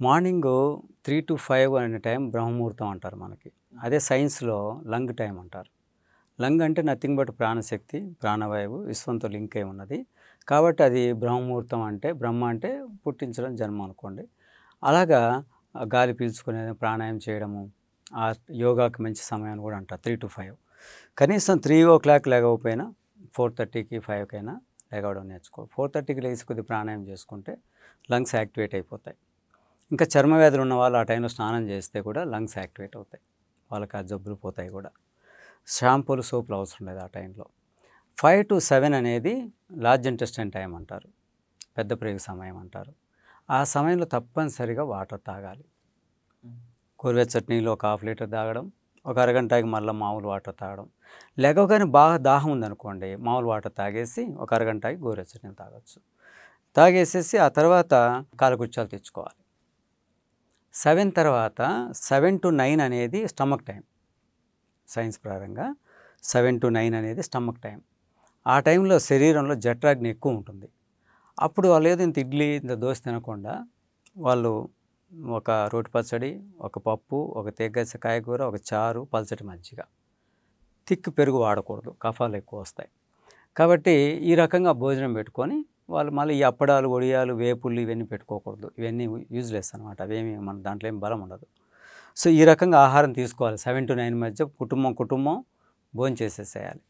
Morning 3-5 అనే time బ్రహ్మముహూర్తం అంటారు మనకి. అదే సైన్స్‌లో లంగ్ టైం అంటారు. లంగ్ అంటే నథింగ్ బట్ ప్రాణశక్తి, ప్రాణవాయువు విశ్వంతో లింక్ అయి ఉన్నది. కాబట్టి అది బ్రహ్మముహూర్తం అంటే బ్రహ్మ అంటే పుట్టించడం, జన్మ అనుకోండి. అలాగా గాలి పీల్చుకునేది, ప్రాణాయామం చేయడము, యోగాకి మంచి సమయం అని కూడా అంటారు 3-5. కనీసం 3:00 లెగవకపోయినా 4:30కి, 5కైనా లెగవడం నేర్చుకో. 4:30కి లేచి కొద్దిగా ప్రాణాయామం చేసుకుంటే లంగ్స్ యాక్టివేట్ అయిపోతాయి. ఇంకా చర్మ వ్యాధులు ఉన్న వాళ్ళు ఆ టైంలో స్నానం చేస్తే కూడా లంగ్స్ యాక్టివేట్ అవుతాయి. వాళ్ళకి ఆ జబ్బులు పోతాయి కూడా. షాంపూలు, సోపులు అవసరం లేదు ఆ టైంలో. 5-7 అనేది లార్జ్ ఇంటెస్టైన్ టైం అంటారు. పెద్ద ప్రేగు సమయం అంటారు. ఆ సమయంలో తప్పనిసరిగా వాటర్ తాగాలి. గోరువెచ్చటి నీళ్ళు ఒక హాఫ్ లీటర్ తాగడం, ఒక అరగంటకి మళ్ళీ మామూలు వాటర్ తాగడం. లేవగానే బాగా దాహం ఉందనుకోండి, మామూలు వాటర్ తాగేసి ఒక అరగంటకి గోరువెచ్చటి నీళ్ళు తాగొచ్చు. తాగేసేసి ఆ తర్వాత కాలకృత్యాలు తెచ్చుకోవాలి. 7 తర్వాత 7-9 అనేది స్టమక్ టైం. సైన్స్ ప్రకారంగా 7-9 అనేది స్టమక్ టైం. ఆ టైంలో శరీరంలో జఠరాగ్ని ఎక్కువ ఉంటుంది. అప్పుడు వాళ్ళు ఏదో ఇంత ఇడ్లీ, ఇంత దోశ తినకుండా వాళ్ళు ఒక రోటి పచ్చడి, ఒక పప్పు, ఒక తెగ్గస కాయగూర, ఒక చారు, పల్చటి మజ్జిగ. తిక్కు పెరుగు వాడకూడదు, కఫాలు ఎక్కువ వస్తాయి. కాబట్టి ఈ రకంగా భోజనం పెట్టుకొని వాళ్ళు మళ్ళీ ఈ అప్పడాలు, వడియాలు, వేపుళ్ళు ఇవన్నీ పెట్టుకోకూడదు. ఇవన్నీ యూజ్లెస్ అనమాట. అవేమి మన దాంట్లో ఏం బలం ఉండదు. సో ఈ రకంగా ఆహారం తీసుకోవాలి. 7-9 మధ్య కుటుంబం భోంచేసేసేయాలి.